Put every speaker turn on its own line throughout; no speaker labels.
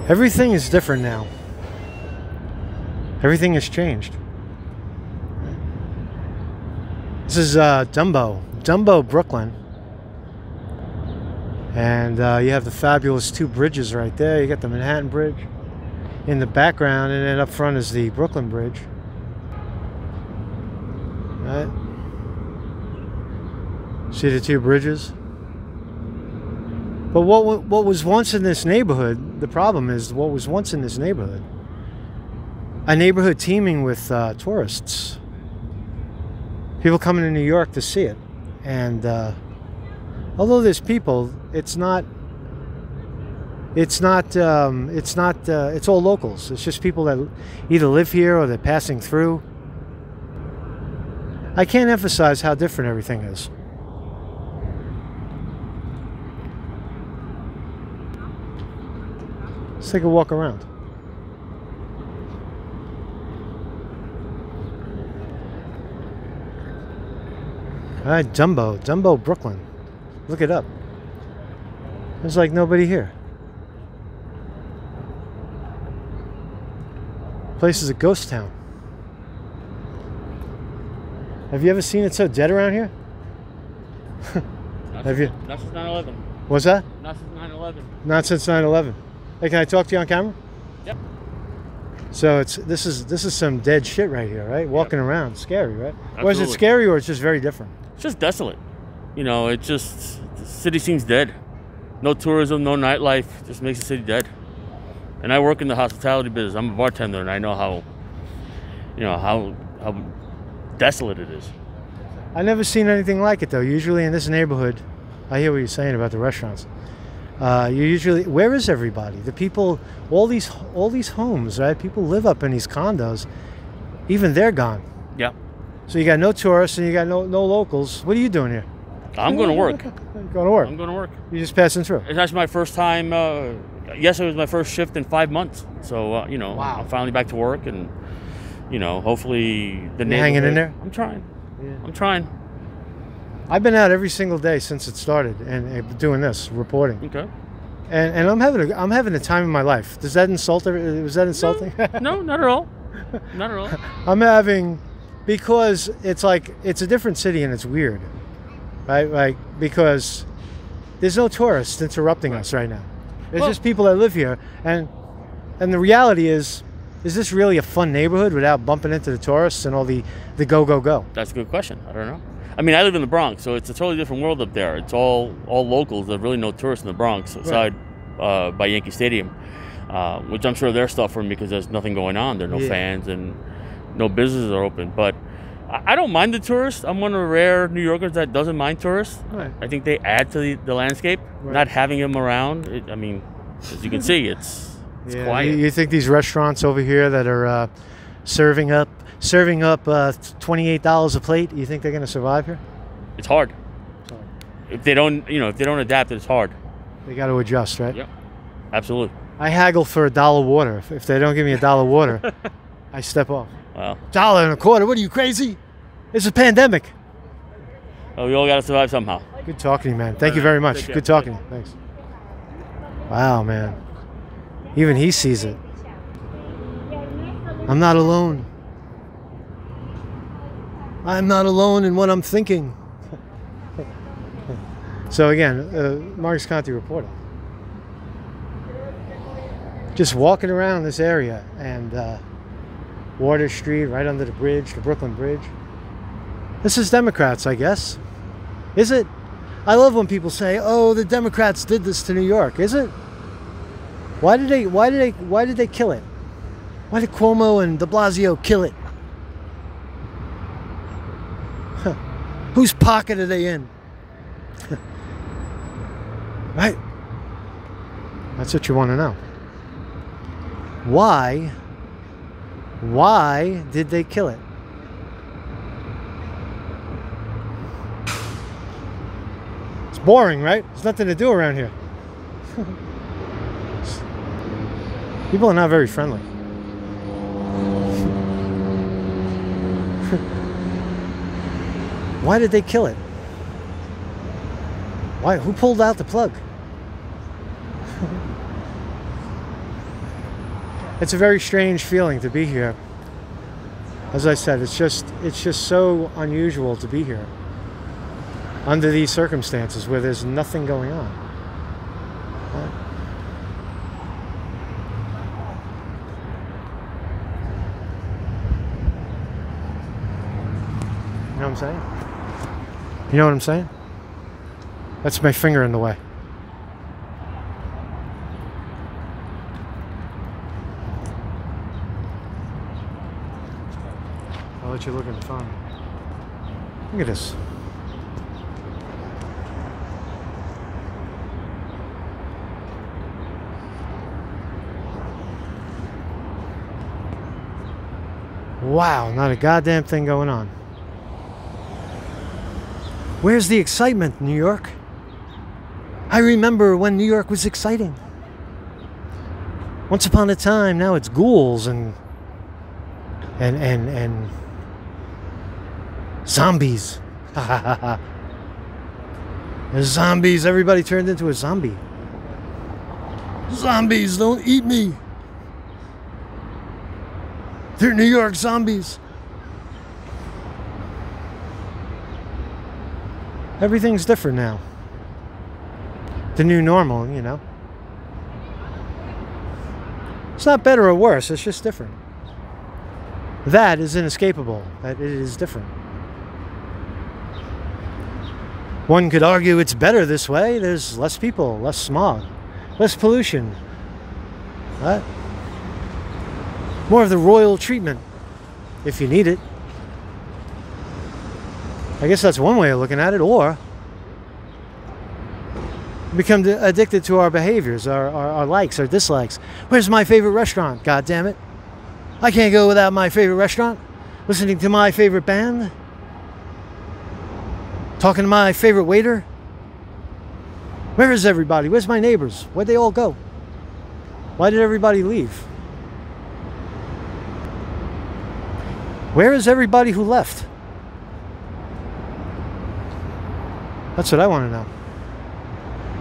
Everything is different now. Everything has changed. This is Dumbo Brooklyn. And you have the fabulous two bridges right there. You got the Manhattan Bridge in the background, and then up front is the Brooklyn Bridge. Right? See the two bridges? But what was once in this neighborhood, the problem is what was once in this neighborhood, a neighborhood teeming with tourists. People coming to New York to see it. And although there's people, it's all locals. It's just people that either live here or they're passing through. I can't emphasize how different everything is. Let's take a walk around. All right, Dumbo Brooklyn. Look it up. There's like nobody here. Place is a ghost town. Have you ever seen it so dead around here? Have you?
Not since 9/11.
What's that?
Not since 9/11.
Not since 9/11. Hey, can I talk to you on camera?
Yep.
So this is some dead shit right here, right? Walking around, scary, right?
Absolutely.
Or is it scary, or it's just very different?
It's just desolate. You know, it just, the city seems dead. No tourism, no nightlife. Just makes the city dead. And I work in the hospitality business. I'm a bartender, and I know how, you know, how desolate it is.
I've never seen anything like it though. Usually in this neighborhood, I hear what you're saying about the restaurants. Where is everybody? The people, all these homes, right? People live up in these condos. Even they're gone.
Yeah.
So you got no tourists and you got no locals. What are you doing here?
I'm going to work.
Going to work.
I'm going to work.
You're just passing through.
It's actually my first time. Yesterday was my first shift in 5 months. So you know,
wow.
I'm finally back to work, and you know, hopefully the
You're hanging in there.
I'm trying.
Yeah.
I'm trying.
I've been out every single day since it started and doing this reporting.
Okay.
And I'm having the time of my life. Does that insult? Was that insulting?
No, not at all. Not at all.
I'm having, because it's like it's a different city and it's weird, right? Like because there's no tourists interrupting us right now. There's just people that live here, and the reality is this really a fun neighborhood without bumping into the tourists and all the go?
That's a good question. I don't know. I mean, I live in the Bronx, so it's a totally different world up there. It's all locals. There's really no tourists in the Bronx, aside by Yankee Stadium, which I'm sure they're suffering because there's nothing going on. There are no fans and no businesses are open. But I don't mind the tourists. I'm one of the rare New Yorkers that doesn't mind tourists.
Right.
I think they add to the landscape. Right. Not having them around, I mean, as you can see, it's quiet.
You think these restaurants over here that are serving up $28 a plate, you think they're going to survive here?
It's hard. If they don't adapt, it's hard.
They got to adjust, right?
Yep, absolutely.
I haggle for $1 water. If they don't give me $1 water, I step off.
Wow.
$1.25? What are you, crazy? It's a pandemic.
Oh, we all got to survive somehow.
Good talking to you, man. Thank you very much. Good talking to you. Thanks. Wow, man. Even he sees it. I'm not alone. I'm not alone in what I'm thinking. So again, Marcus Conte reporting. Just walking around this area and Water Street, right under the bridge, the Brooklyn Bridge. This is Democrats, I guess. Is it? I love when people say, "Oh, the Democrats did this to New York." Is it? Why did they kill it? Why did Cuomo and de Blasio kill it? Whose pocket are they in? Right? That's what you want to know. Why did they kill it? It's boring, right? There's nothing to do around here. People are not very friendly. Why did they kill it? Why? Who pulled out the plug? It's a very strange feeling to be here. As I said, it's just so unusual to be here under these circumstances where there's nothing going on. You know what I'm saying? You know what I'm saying? That's my finger in the way. I'll let you look at the phone. Look at this. Wow, not a goddamn thing going on. Where's the excitement, New York? I remember when New York was exciting. Once upon a time, now it's ghouls and zombies. There's zombies. Everybody turned into a zombie. Zombies, don't eat me. They're New York zombies. Everything's different now. The new normal, you know. It's not better or worse, it's just different. That is inescapable. That it is different. One could argue it's better this way. There's less people, less smog, less pollution. What? More of the royal treatment, if you need it. I guess that's one way of looking at it, or become addicted to our behaviors, our likes, our dislikes. Where's my favorite restaurant? God damn it. I can't go without my favorite restaurant. Listening to my favorite band. Talking to my favorite waiter. Where is everybody? Where's my neighbors? Where'd they all go? Why did everybody leave? Where is everybody who left? That's what I want to know.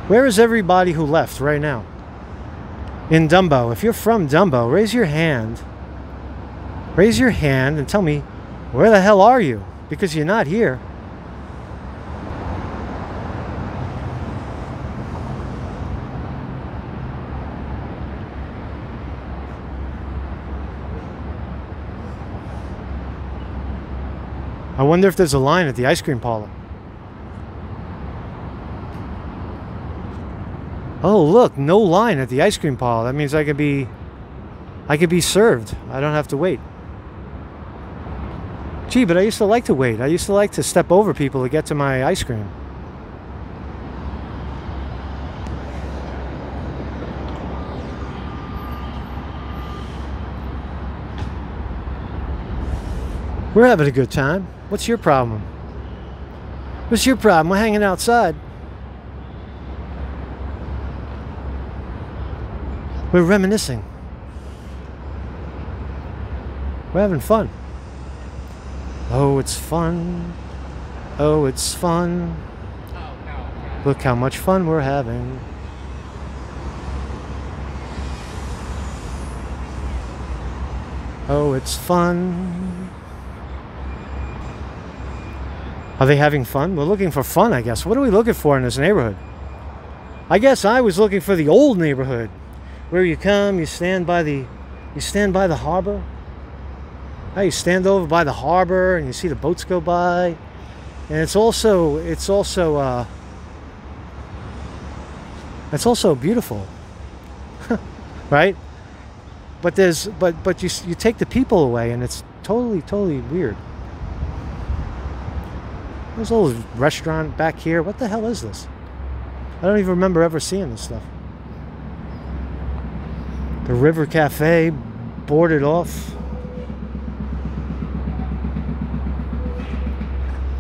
Where is everybody who left right now? In Dumbo. If you're from Dumbo, raise your hand. Raise your hand and tell me, where the hell are you? Because you're not here. I wonder if there's a line at the ice cream parlor. Oh, look, no line at the ice cream parlor. That means I could be served. I don't have to wait. Gee, but I used to like to wait. I used to like to step over people to get to my ice cream. We're having a good time. What's your problem? What's your problem? We're hanging outside. We're reminiscing. We're having fun. Oh, it's fun. Oh, it's fun. Look how much fun we're having. Oh, it's fun. Are they having fun? We're looking for fun, I guess. What are we looking for in this neighborhood? I guess I was looking for the old neighborhood, where you come, you stand by the harbor. You stand over by the harbor and you see the boats go by, and it's also beautiful, right? But you take the people away, and it's totally weird. There's a little restaurant back here. What the hell is this? I don't even remember ever seeing this stuff. The River Cafe, boarded off.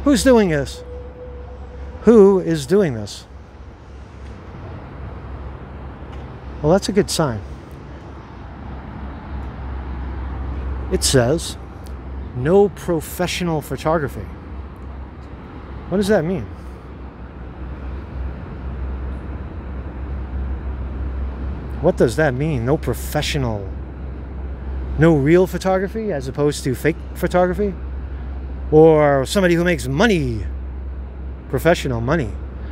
Who's doing this? Who is doing this? Well, that's a good sign. It says, no professional photography. What does that mean? What does that mean? No professional No real photography as opposed to fake photography? Or somebody who makes money, professional money.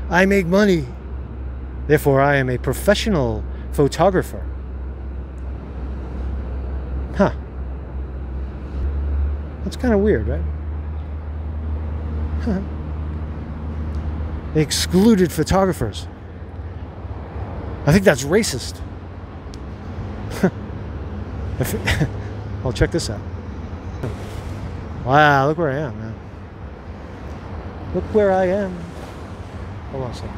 I make money, therefore I am a professional photographer. Huh. That's kind of weird, right? They excluded photographers. I think that's racist. Well, check this out. Wow, look where I am, man. Look where I am. Hold on a second.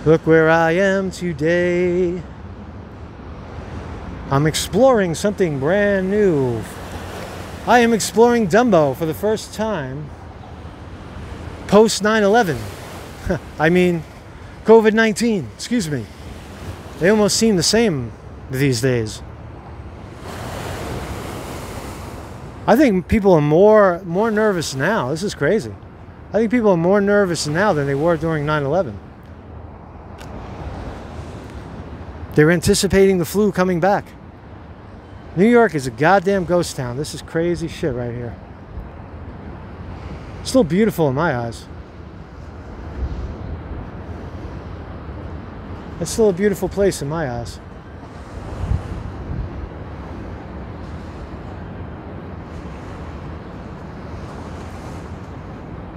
Look where I am today. I'm exploring something brand new. I am exploring Dumbo for the first time post 9/11. I mean, COVID-19, excuse me. They almost seem the same these days. I think people are more nervous now. This is crazy. I think people are more nervous now than they were during 9/11. They're anticipating the flu coming back. New York is a goddamn ghost town. This is crazy shit right here. Still beautiful in my eyes. It's still a beautiful place in my eyes.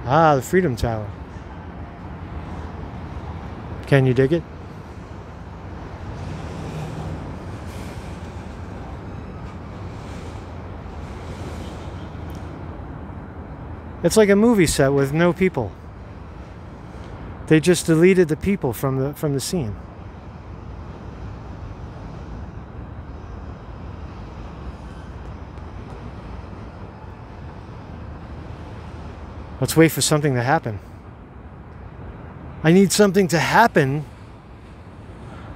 Ah, the Freedom Tower. Can you dig it? It's like a movie set with no people. They just deleted the people from the scene. Let's wait for something to happen. I need something to happen.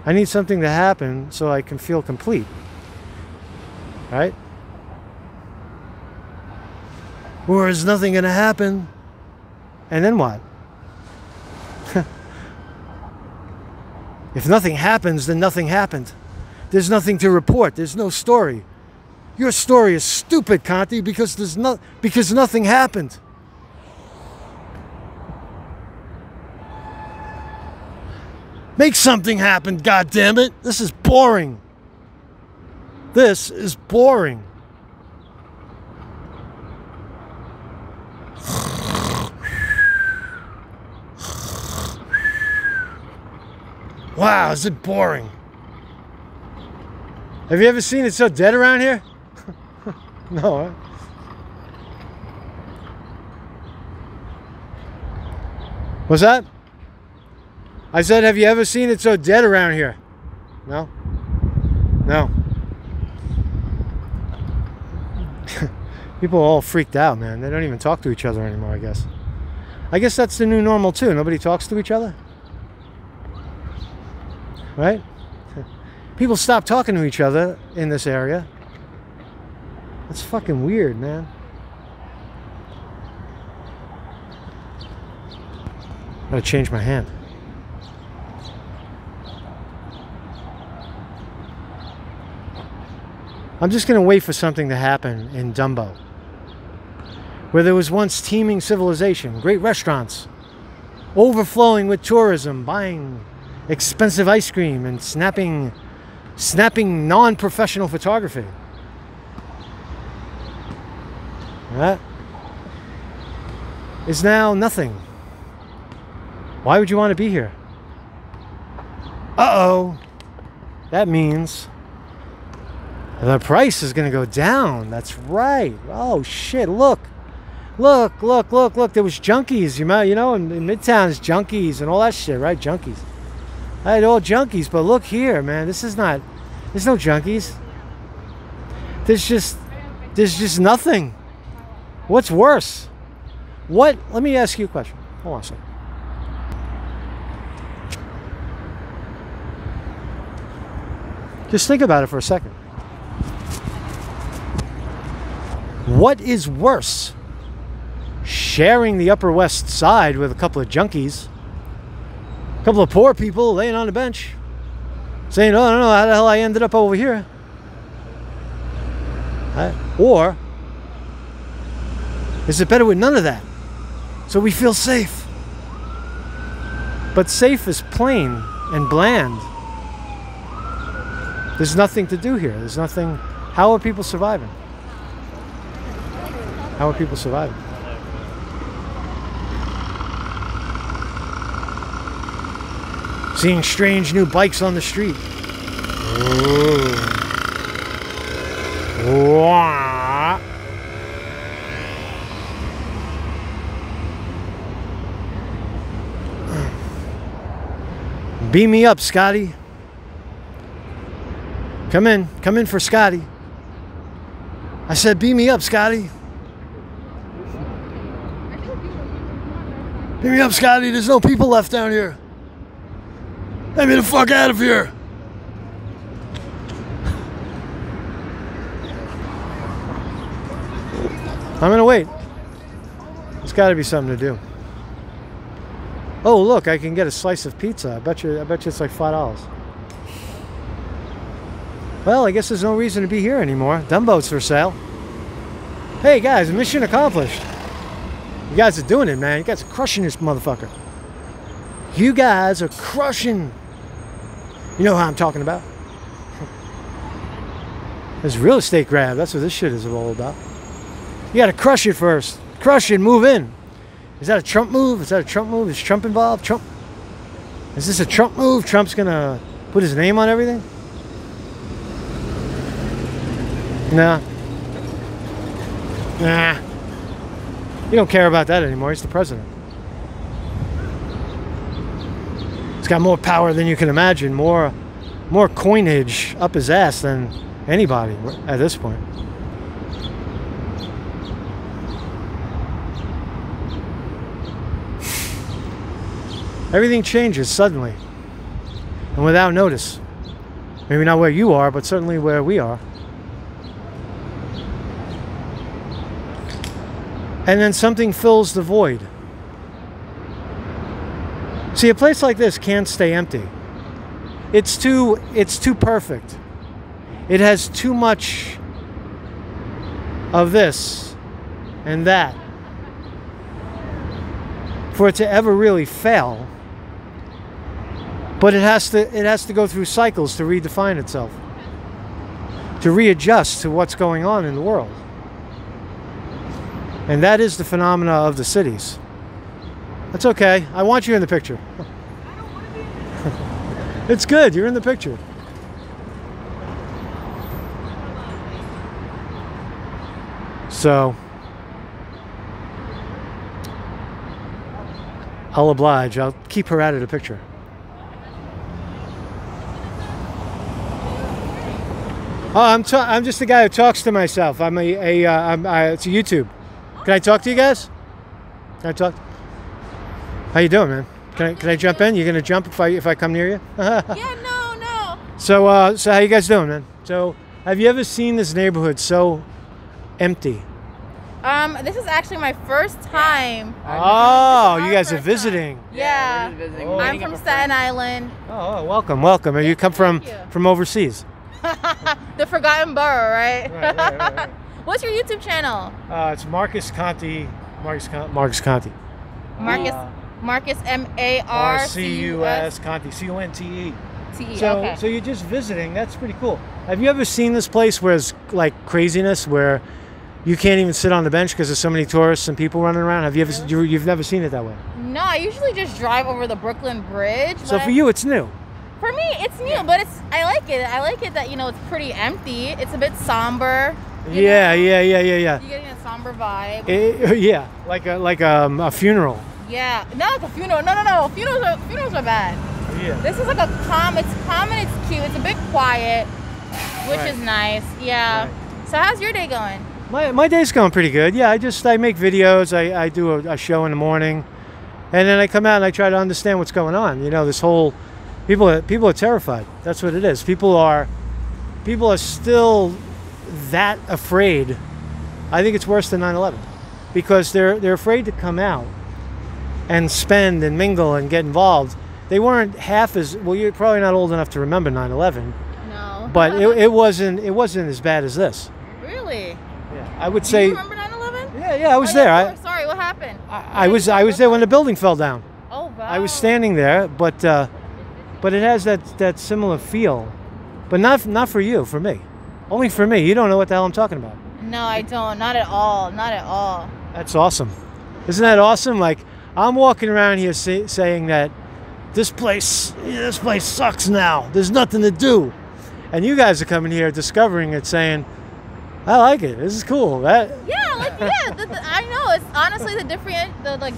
I need something to happen so I can feel complete. Right? Or is nothing going to happen? And then what? If nothing happens, then nothing happened. There's nothing to report. There's no story. Your story is stupid, Conti, because nothing happened. Make something happen, goddammit. This is boring. This is boring. Wow, is it boring? Have you ever seen It So Dead around here? No, huh? What's that? I said, have you ever seen It So Dead around here? No? No. People are all freaked out, man. They don't even talk to each other anymore, I guess. I guess that's the new normal, too. Nobody talks to each other. Right? People stop talking to each other in this area. That's fucking weird, man. Gotta change my hand. I'm just gonna wait for something to happen in Dumbo, where there was once teeming civilization, great restaurants, overflowing with tourism, buying expensive ice cream and snapping non-professional photography. That is now nothing. Why would you want to be here? Uh-oh. That means the price is going to go down. That's right. Oh, shit. Look. Look, look, look, look. There was junkies. You know, in Midtown, there's junkies and all that shit, right? Junkies. I had all junkies, but look here, man. This is not... There's no junkies. There's just nothing. What's worse? What... Let me ask you a question. Hold on a second. Just think about it for a second. What is worse? Sharing the Upper West Side with a couple of junkies, a couple of poor people laying on the bench, saying, "Oh, I don't know how the hell I ended up over here." Or is it better with none of that? So we feel safe. But safe is plain and bland. There's nothing to do here. There's nothing. How are people surviving? How are people surviving? Seeing strange new bikes on the street. Wah. Beam me up, Scotty. Come in for Scotty. I said, beam me up, Scotty. Beam me up, Scotty. There's no people left down here. Let me the fuck out of here. I'm gonna wait. There's got to be something to do. Oh, look! I can get a slice of pizza. I bet you it's like $5. Well, I guess there's no reason to be here anymore. Dumbo's for sale. Hey guys, mission accomplished. You guys are doing it, man. You guys are crushing this motherfucker. You guys are crushing. You know how I'm talking about. This real estate grab. That's what this shit is all about. You gotta crush it first. Crush it, move in. Is that a Trump move? Is that a Trump move? Is Trump involved? Trump? Is this a Trump move? Trump's gonna put his name on everything? Nah. Nah. You don't care about that anymore. He's the president. He's got more power than you can imagine. More coinage up his ass than anybody at this point. Everything changes suddenly and without notice. Maybe not where you are, but certainly where we are. And then something fills the void. See, a place like this can't stay empty. It's too perfect. It has too much of this and that for it to ever really fail. But it has to go through cycles to redefine itself, to readjust to what's going on in the world. And that is the phenomena of the cities. That's okay. I want you in the picture. It's good. You're in the picture. So, I'll oblige. I'll keep her out of the picture. Oh, I'm just a guy who talks to myself. It's a YouTube. Can I talk to you guys? Can I talk? How you doing, man? Can I jump in? You gonna jump if I come near you?
Yeah, no.
So how you guys doing, man? So have you ever seen this neighborhood so empty?
This is actually my first time.
Oh, you guys are visiting.
Yeah.
we're just visiting.
Oh.
I'm from Staten Island.
Oh, welcome. Have you come from overseas?
The forgotten borough, right?
Right.
What's your YouTube channel?
It's Marcus Conti. Marcus Conti.
Marcus
Marcus Conti. Conte.
Okay.
So you're just visiting. That's pretty cool. Have you ever seen this place where it's like craziness, where you can't even sit on the bench because there's so many tourists and people running around? Have you ever? You've never seen it that way?
No, I usually just drive over the Brooklyn Bridge.
So for you, it's new.
For me, it's new, but I like it. I like it that it's pretty empty. It's a bit somber.
Yeah.
You're getting a somber vibe.
Yeah, like a funeral.
Yeah, not like a funeral. No. Funerals are bad.
Yeah.
This is like a calm. It's calm and it's cute. It's a bit quiet, which is nice. Yeah.
Right.
So how's your day going?
My day's going pretty good. Yeah, I make videos. I do a show in the morning, and then I come out and I try to understand what's going on. This whole people are terrified. That's what it is. People are still that afraid. I think it's worse than 9/11 because they're afraid to come out and spend and mingle and get involved they weren't half as well. You're probably not old enough to remember 9/11,
No.
but it wasn't as bad as this.
Really?
Yeah, I would
Do
say.
you remember 9/11?
Yeah, I was there.
Sorry, what happened?
I was there when the building fell down.
Oh wow.
I was standing there, but it has that similar feel, but not for you, for me, only for me. You don't know what the hell I'm talking about.
No, I don't. Not at all. Not at all.
That's awesome. Isn't that awesome? Like, I'm walking around here saying that this place sucks now. There's nothing to do, and you guys are coming here discovering it, saying, I like it. This is cool.
Yeah, I know. It's honestly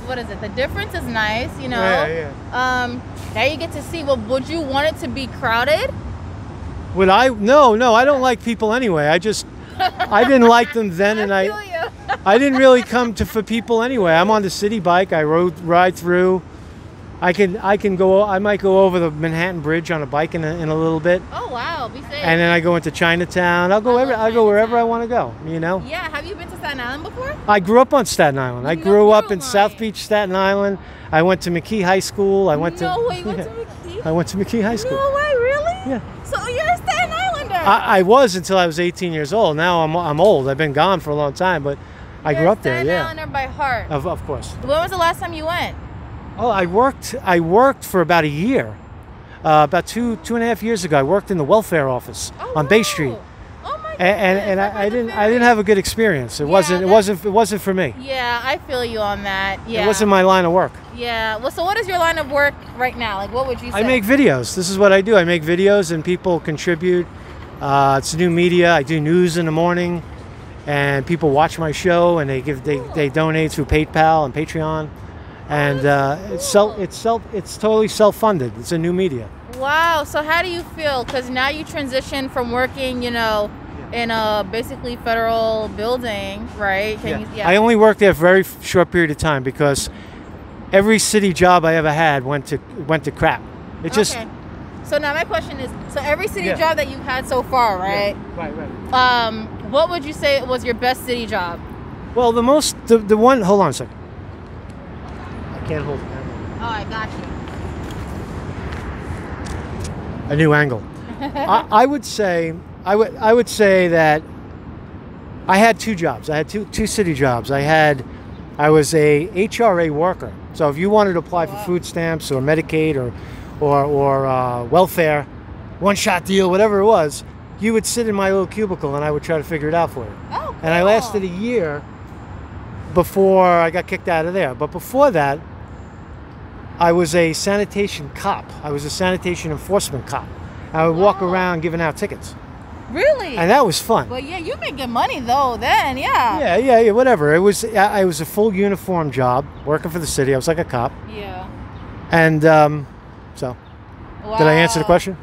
what is it? The difference is nice, you know.
Yeah.
Now you get to see. Well, would you want it to be crowded?
Would I? No. I don't like people anyway. I didn't like them then, and
I feel you.
I didn't really come for people anyway. I'm on the city bike. I ride through. I might go over the Manhattan Bridge on a bike in a little bit.
Oh wow, be safe.
And then I go into Chinatown. I'll go wherever I want to go. You know.
Yeah. Have you been to Staten Island before?
I grew up on Staten Island. I grew up in South Beach, Staten Island. I went to McKee High School.
No way, you went to McKee?
I went to McKee High School.
No way, really?
Yeah.
So you're a Staten Islander.
I was until I was 18 years old. Now I'm old. I've been gone for a long time, but I grew up there.
Staten
Yeah.
Islander by heart.
Of course.
When was the last time you went?
Oh, I worked for about a year. About two and a half years ago, I worked in the welfare office on Bay Street.
Oh my goodness.
And I didn't have a good experience. It wasn't for me.
Yeah, I feel you on that. Yeah.
It wasn't my line of work.
Yeah. Well, so what is your line of work right now? Like, what would you say?
I make videos. This is what I do. I make videos, and people contribute. It's new media. I do news in the morning, and people watch my show, and they donate through PayPal and Patreon, and it's totally self-funded. It's a new media.
Wow. So how do you feel? Because now you transition from working, in a basically federal building, right?
I only worked there for a very short period of time because every city job I ever had went to crap. It just.
Okay. So now my question is, so every city job that you've had so far, right?
Yeah. Right.
What would you say was your best city job?
Well, the one. Hold on a second. I can't hold it.
Oh, I got you.
A new angle. I would say that I had two jobs. I had two city jobs. I was a HRA worker. So if you wanted to apply for food stamps or Medicaid or welfare, one-shot deal, whatever it was, you would sit in my little cubicle and I would try to figure it out for you.
Oh, cool.
And I lasted a year before I got kicked out of there. But before that, I was a sanitation cop. I was a sanitation enforcement cop. I would walk around giving out tickets.
Really?
And that was fun.
Well, yeah, you make good money though. Then, yeah.
Yeah. Whatever. It was a full uniform job, working for the city. I was like a cop.
Yeah.
And so, did I answer the question?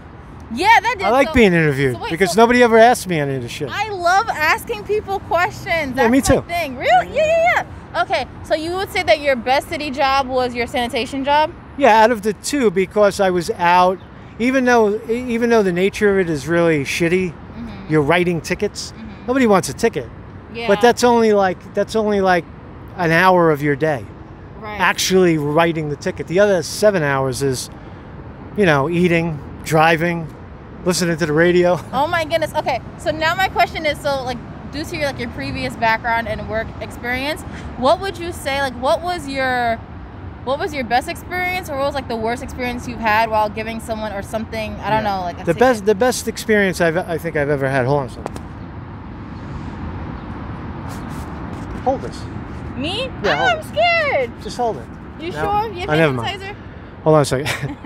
Yeah, that did.
I like being interviewed because nobody ever asked me any of this shit.
I love asking people questions.
Yeah, me too.
My thing. Really? Yeah. Okay, so you would say that your best city job was your sanitation job?
Yeah, out of the two, because I was out. Even though the nature of it is really shitty, you're writing tickets. Nobody wants a ticket.
Yeah.
But that's only like an hour of your day.
Right.
Actually writing the ticket. The other 7 hours is, eating, driving, listening to the radio.
Oh my goodness. Okay, so now my question is, due to your previous background and work experience, what would you say? What was your best experience, or what was the worst experience you've had while giving someone or something? I don't know, a ticket?
The best experience I think I've ever had. Hold on a second. Hold this.
Me?
Yeah,
I'm scared.
Just hold it.
You sure? You have
never
hand
mind.
sanitizer?
Hold on a second.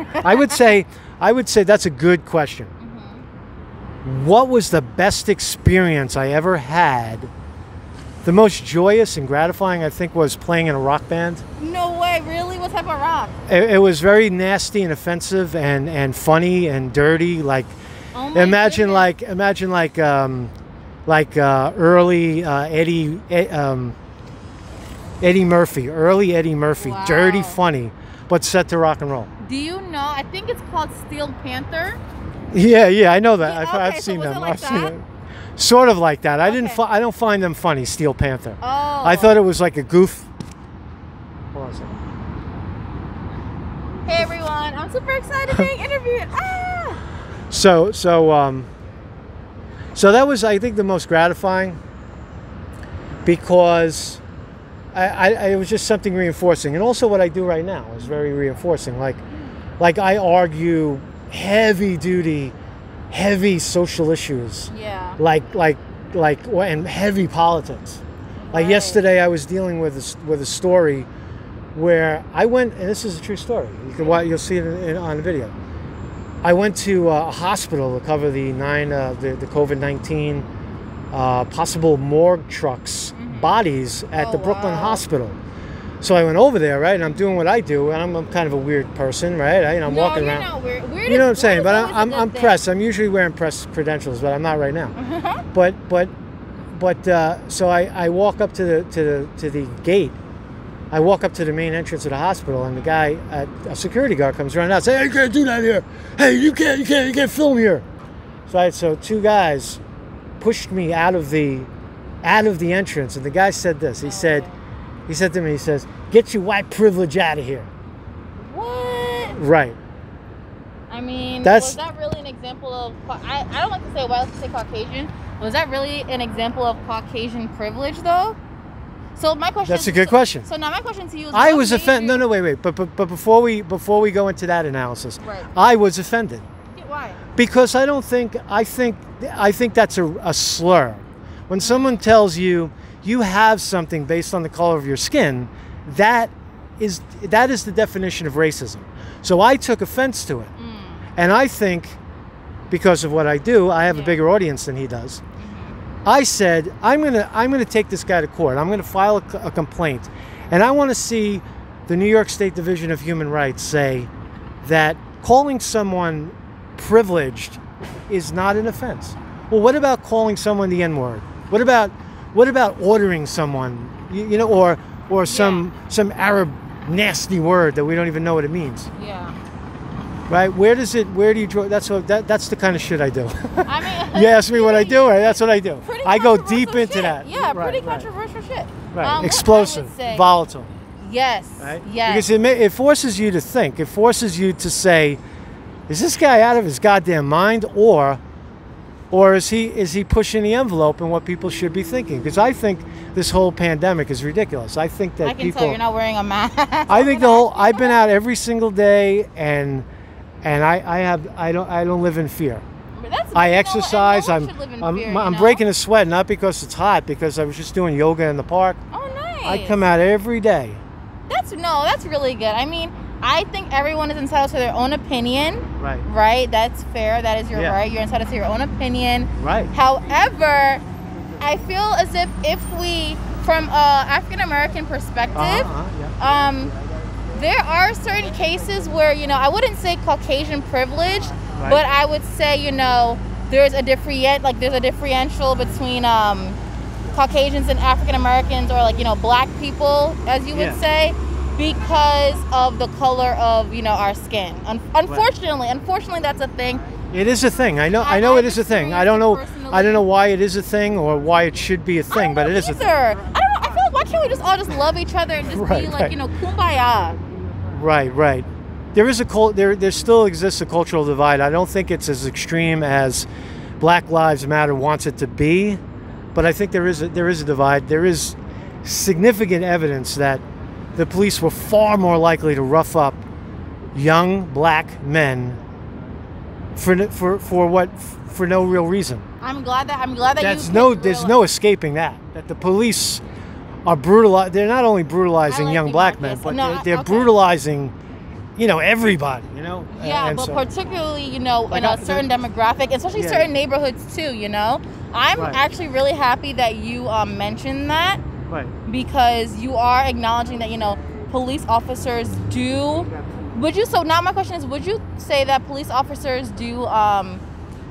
I would say that's a good question. What was the best experience I ever had? The most joyous and gratifying, I think, was playing in a rock band.
No way, really? What type of rock?
It was very nasty and offensive and funny and dirty.
Oh my
imagine
goodness.
early Eddie Murphy,
Wow.
dirty, funny, but set to rock and roll.
Do you know? I think it's called Steel Panther.
Yeah, I know that.
Yeah,
I've
so
seen
was
them.
it like
I've seen
that?
it. Sort of like that. I don't find them funny, Steel Panther.
Oh.
I thought it was like a goof. Hold on a second.
Hey everyone. on. I'm super excited being interviewed. Ah!
So that was, I think, the most gratifying, because it was just something reinforcing. And also what I do right now is very reinforcing. Like I argue heavy duty, heavy social issues.
Yeah.
And heavy politics. Like
Right.
yesterday I was dealing with a story where I went, and this is a true story. You'll see it on the video. I went to a hospital to cover the COVID-19 possible morgue trucks bodies at the Brooklyn
wow.
Hospital. So I went over there, right, and I'm doing what I do, and I'm kind of a weird person, right? I'm walking around.
Not weird. Weird
You know what I'm
is-
saying?
weird
But
is always a
I'm
good thing.
press. I'm usually wearing press credentials, but I'm not right now. But so I walk up to the gate. I walk up to the main entrance of the hospital, and the guy, a security guard, comes running out, saying, "Hey, you can't do that here. Hey, you can't film here." So two guys pushed me out of the entrance, and the guy said this. He said to me, he says, "Get your white privilege out of here."
What?
Right.
I mean,
That's-
was that really an example of? I don't like to say white, I like to say Caucasian. Was that really an example of Caucasian privilege, though? So my question.
That's a good question.
So now my question to you is:
I
what
was
made
offended.
you-
No, wait. But before we go into that analysis,
Right.
I was offended
Why?
because I think that's a slur. When someone tells you you have something based on the color of your skin, that is the definition of racism. So I took offense to it, and I think because of what I do, I have a
Yeah.
bigger audience than he does. I said, I'm gonna take this guy to court. I'm gonna file a complaint, and I want to see the New York State Division of Human Rights say that calling someone privileged is not an offense. Well, what about calling someone the N-word? What about ordering someone, or some Arab nasty word that we don't even know what it means?
Yeah.
Right? Where do you draw? That's the kind of shit I do.
I mean,
You ask me what I do, right? That's what I do.
pretty
I go
controversial
deep into
shit.
that.
Yeah,
Right,
pretty
right.
controversial shit.
Right.
What I would
Explosive,
say-
volatile.
Yes.
Right?
Yes.
Because it forces you to think. It forces you to say, is this guy out of his goddamn mind, or is he pushing the envelope in what people should be thinking? Because I think this whole pandemic is ridiculous. I think that
I can
people.
tell you're not wearing a mask.
I think I've been out every single day, and I don't live in fear.
But that's-
I
you know, and
exercise.
no one should live in
I'm
fear,
I'm
you know?
breaking a sweat, not because it's hot, because I was just doing yoga in the park.
Oh, nice.
I come out every day.
That's really good. I mean, I think everyone is entitled to their own opinion.
Right.
Right? That's fair. That is your
Yeah.
right. You're entitled to your own opinion.
Right.
However, I feel as if we, from a African American perspective,
Yeah.
there are certain cases where, I wouldn't say Caucasian privilege,
Right.
but I would say, there's a differential between Caucasians and African Americans, or black people, as you would
Yeah.
say, because of the color of, our skin. Unfortunately, that's a thing.
It is a thing. I know
I've
it is a thing. I don't know.
experienced it
I don't know why it is a thing or why it should be a thing, but it is a thing.
I don't know. I feel like, why can't we all just love each other and just
Right,
be like,
right.
kumbaya?
Right. There still exists a cultural divide. I don't think it's as extreme as Black Lives Matter wants it to be, but I think there is a divide. There is significant evidence that the police were far more likely to rough up young black men for no real reason.
I'm glad that
There's no escaping that the police are brutal. They're not only brutalizing
I like
young
you,
black
Marcus.
men, but
No,
they're
okay.
brutalizing, everybody.
Yeah,
And
but
so-
particularly, in
Like,
a certain demographic, especially
Yeah.
certain neighborhoods too. I'm
Right.
actually really happy that you mentioned that,
Right.
because you are acknowledging that police officers do. So now my question is, would you say that police officers do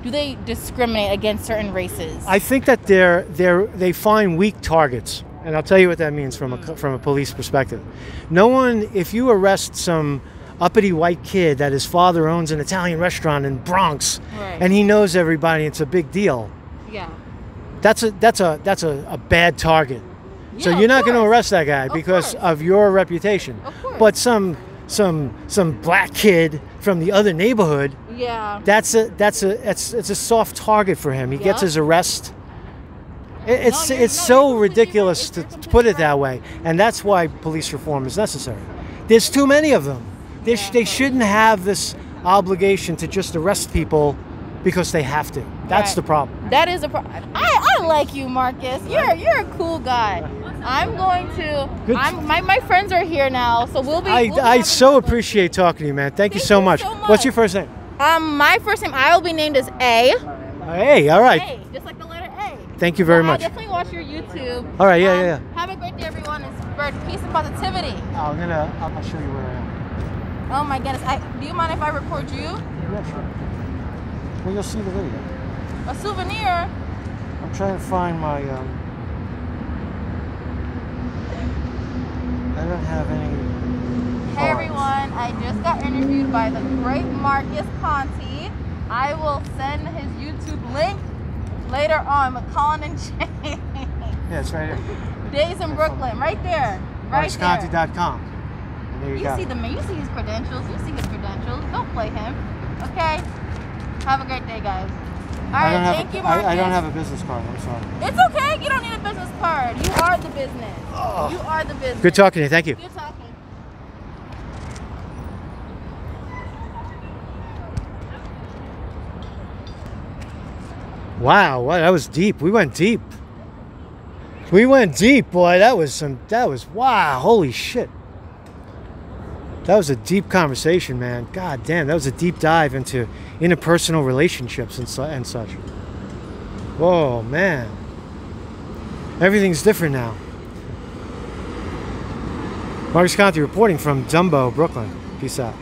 they discriminate against certain races?
I think that they find weak targets, and I'll tell you what that means from a police perspective. No one, if you arrest some uppity white kid that his father owns an Italian restaurant in Bronx,
Right.
and he knows everybody, it's a big deal.
Yeah.
That's a bad target. So
Yeah,
you're
of
not going to
course.
arrest that guy
Of
because
course.
of your reputation.
Of course.
But some black kid from the other neighborhood,
Yeah.
it's a soft target for him. He gets
Yep.
his arrest. It's
No, you're
so
completely
ridiculous
right.
to
You're
put it
completely
that way, and that's why police reform is necessary. There's too many of them. They shouldn't have this obligation to just arrest people because they have to. That's
Right.
the problem.
That is a problem. I like you, Marcus. You're a cool guy. I'm going to.
Good.
My friends are here now, so we'll be. we'll be
I
having
so
a-
appreciate talking to you, man. Thank you
Thank
so
you
much.
so
What's your
much.
first name?
My first name I will be named as A.
Hey, all right.
A, just like the letter A.
Thank you very
So
much.
I'll definitely watch your YouTube.
All right, yeah.
Have a great day, everyone. And spread peace and positivity.
I'll show you where I am.
Oh my goodness. Do you mind if I record you?
Yeah, sure. Well, you'll see the video.
A souvenir.
I'm trying to find my. I don't have any.
Hey everyone, I just got interviewed by the great Marcus Conti. I will send his YouTube link later on. McCollin and James.
Yeah, it's right here.
Days in Brooklyn, right there. Right there.
MarcusConti.com. And there you go.
You see his credentials. You see his credentials. Don't play him. Okay? Have a great day, guys. All right, thank you, Marcus.
I don't have a business card. I'm sorry.
It's okay. You don't need a business card. You are the business. You are the business.
Good talking to you. Thank you.
Good talking.
Wow, that was deep. We went deep. We went deep, boy. That was wow, holy shit. That was a deep conversation, man. God damn, that was a deep dive into interpersonal relationships and such. Whoa, man. Everything's different now. Marcus Conti reporting from Dumbo, Brooklyn. Peace out.